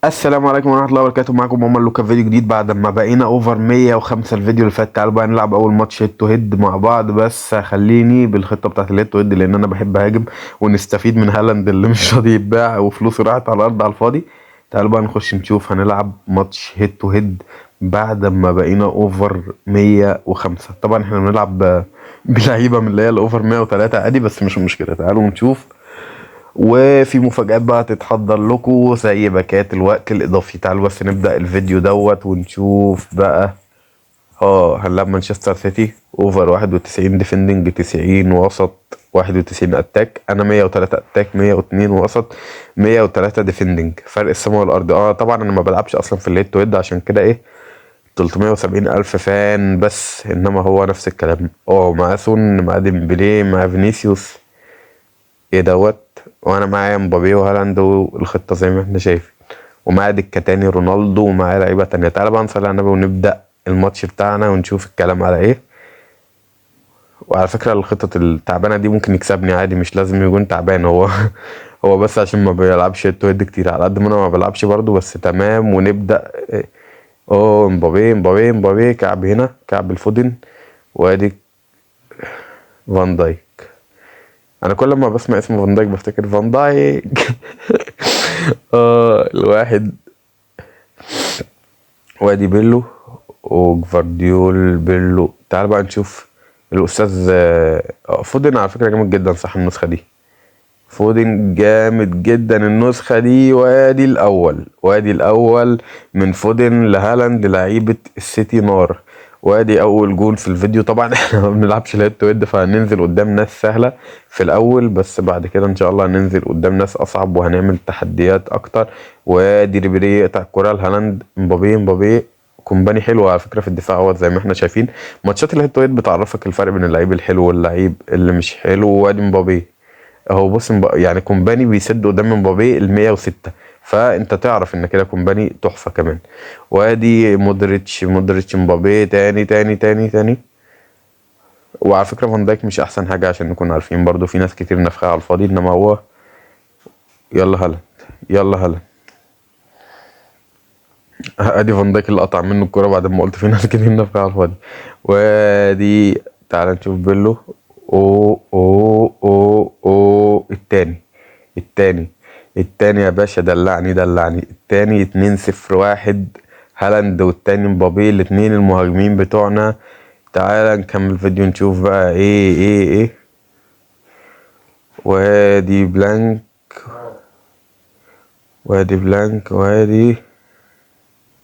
السلام عليكم ورحمة الله وبركاته. معكم ماما لوكا في فيديو جديد بعد ما بقينا اوفر 105 الفيديو اللي فات. تعالوا بقى نلعب اول ماتش هيد تو هيد مع بعض، بس خليني بالخطة بتاعت الهيد تو هيد لان انا بحب اهاجم ونستفيد من هالاند اللي مش راضي يتباع وفلوسه راحت على الارض على الفاضي. تعالوا بقى نخش نشوف هنلعب ماتش هيد تو هيد بعد ما بقينا اوفر 105. طبعا احنا بنلعب بلعيبة من اللي هي الاوفر 103 عادي، بس مش مشكلة. تعالوا نشوف. وفي مفاجآت بقى تتحضر لكم زي باكات الوقت الإضافي. تعالوا بس نبدأ الفيديو دوت ونشوف بقى. هنلعب مانشستر سيتي اوفر 91 ديفندنج، 90 وسط، 91 اتاك. انا 103 اتاك، 102 وسط، 103 ديفندنج. فرق السماء والارض. طبعا انا ما بلعبش اصلا في الهيد تو هيد، عشان كده 370 الف فان بس، انما هو نفس الكلام. مع سون، مع ديمبلي، مع فينيسيوس. ايه دوت. وانا معايا مبابي وهالاند والخطه زي ما احنا شايفين، ومعايا دكه تاني رونالدو، ومعايا لعيبه تانية. تعالى بقى نصلي على النبي ونبدا الماتش بتاعنا ونشوف الكلام على ايه. وعلى فكره الخطط التعبانه دي ممكن يكسبني عادي، مش لازم يكون تعبان هو. هو بس عشان ما بيلعبش هيد تو هيد كتير، على قد ما انا ما بلعبش برضه، بس تمام. ونبدا. مبابي مبابي مبابي، كعب هنا، كعب الفودن. وادي فان دايك. انا كل ما بسمع اسم فان دايك بفتكر فان دايك. الواحد. وادي بيلو وجفارديول بيلو. تعال بقى نشوف الاستاذ فودن. على فكره جامد جدا صح النسخه دي. فودن جامد جدا النسخه دي. وادي الاول من فودن لهالاند، لعيبه السيتي نار. وادي اول جول في الفيديو. طبعا احنا ما بنلعبش الهيد تو هيد، فهننزل قدام ناس سهله في الاول، بس بعد كده ان شاء الله هننزل قدام ناس اصعب وهنعمل تحديات اكتر. وادي ريبيري يقطع الكره لهالاند. مبابي مبابي. كومباني حلو على فكره في الدفاع اهوت زي ما احنا شايفين. ماتشات الهيد تو هيد بتعرفك الفرق بين اللعيب الحلو واللعيب اللي مش حلو. وادي مبابي اهو. بص يعني كومباني بيسد قدام مبابي ال 106، فانت تعرف ان كده كومباني تحفه كمان. وادي مودريتش مبابي تاني تاني تاني تاني. وعلى فكره فان دايك مش احسن حاجه عشان نكون عارفين، برضو في ناس كتير نفخها على الفاضي، انما هو. يلا هلا. يلا هلا. ادي فان دايك اللي قطع منه الكوره بعد ما قلت في ناس كتير نفخها على الفاضي. وادي. تعال نشوف بيلو. او التاني. التاني. التاني يا باشا، دلعني دلعني. التاني 2-0-1. هالاند والتاني مبابي، الاتنين المهاجمين بتوعنا. تعال نكمل فيديو نشوف بقى ايه. وادي بلانك. وادي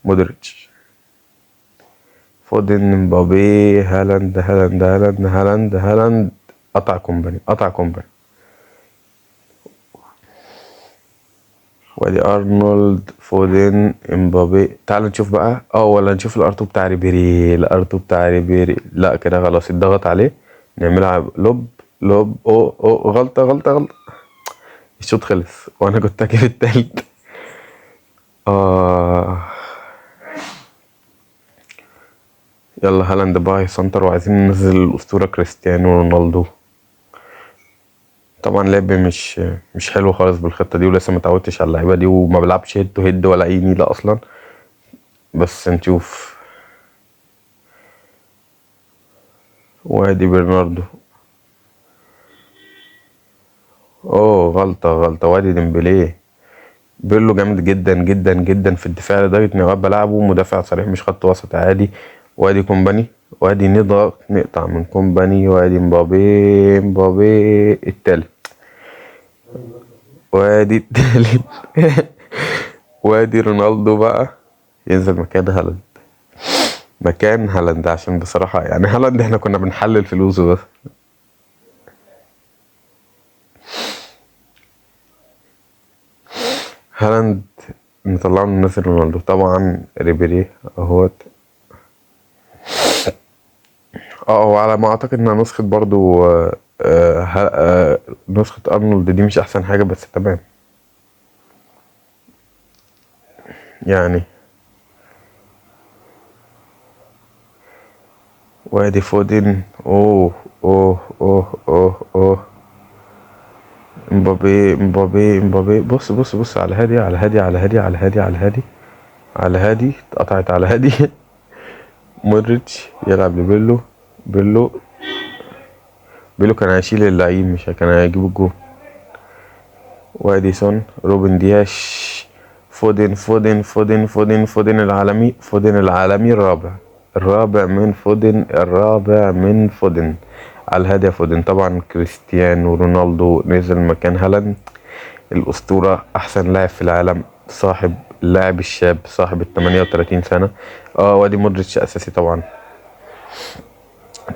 مودريتش. فودن مبابي هالاند هالاند هالاند هالاند هالاند. قطع كومباني. وادي ارنولد فودن امبابي. تعال نشوف بقى. ولا نشوف الارتو بتاع ريبيري. لا كده خلاص اتضغط عليه. نعملها لوب. لوب. غلطة غلطة غلطة. الشوط خلص وانا كنت هجيب التالت. اه يلا هالاند بقى سنتر، وعايزين ننزل الاسطورة كريستيانو رونالدو. طبعا لعب مش حلو خالص بالخطة دي، ولسه متعودتش على اللعيبة دي، وما بلعبش هيد تو هيد ولا اي نيلة اصلا. بس نشوف. وادي برناردو. غلطة غلطة. وادي ديمبلي. بيرلو جامد جدا جدا جدا في الدفاع، لدرجة اني اوقات بلعبه مدافع صريح مش خط وسط عادي. وادي كومباني. وادي نضغط نقطع من كومباني. وادي مبابي التالت. وادي التالت. وادي رونالدو بقى. ينزل مكان هالاند عشان بصراحة يعني هالاند احنا كنا بنحلل فلوسه بس. هالاند. نطلعه ننزل رونالدو طبعا. ريبيري اهوت. هو على ما اعتقد انها نسخة برضو نسخة ارنولد دي مش احسن حاجة، بس تمام يعني. وادي فودن. اوه اوه اوه اوه اوه. امبابي بص بص بص، على هادي على هادي على هادي على هادي على هادي على هادي، اتقطعت على هادي. مودريتش يلعب لبيرلو. بيرلو كان هيشيل اللعيب، مش كان هيجيب الجول. واديسون، روبن دياش، فودن العالمي، الرابع من فودن على الهادي. فودن طبعا. كريستيانو رونالدو نزل مكان هالاند، الأسطورة، أحسن لاعب في العالم، صاحب اللاعب الشاب صاحب 38 سنة. وادي مودريتش أساسي طبعا.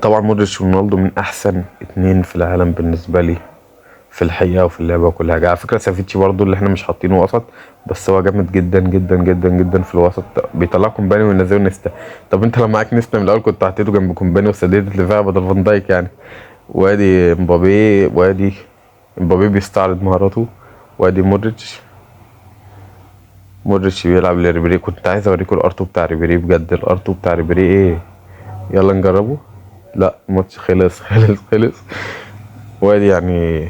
مودريتش ورونالدو من أحسن 2 في العالم بالنسبة لي في الحقيقة وفي اللعبة وكل حاجة. على فكرة سافيتشي برضو اللي احنا مش حاطينه وسط، بس هو جامد جدا جدا جدا جدا في الوسط، بيطلع كومباني وينزله نيستا. طب انت لو معاك نيستا من الاول كنت حطيته جنب كومباني وسديت الدفاع بدل فان دايك يعني. وادي مبابي بيستعرض مهاراته. وادي مودريتش بيلعب لريبيري. كنت عايز اوريكم الارتو بتاع ريبيري، بجد الارتو بتاع ريبيري ايه. يلا نجربه. لا الماتش خلص. وادي يعني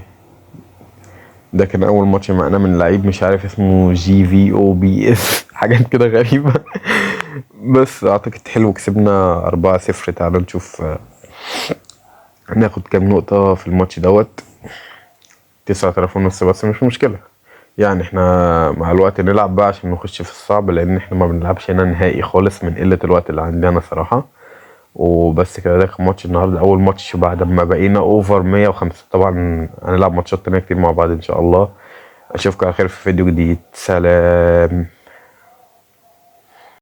ده كان اول ماتش معانا من لعيب مش عارف اسمه GVOBS حاجات كده غريبة. بس اعتقد حلو، كسبنا 4-0. تعالوا نشوف هناخد كام نقطة في الماتش دوت. 9,500 بس مش مشكلة يعني، احنا مع الوقت نلعب بقى عشان نخش في الصعب، لان احنا ما بنلعبش هنا نهائي خالص من قلة الوقت اللي عندنا صراحة. وبس كده، ده كان ماتش النهارده، اول ماتش بعد ما بقينا اوفر 105. طبعا هنلعب ماتشات تانية كتير مع بعض ان شاء الله. اشوفكم على خير في فيديو جديد. سلام.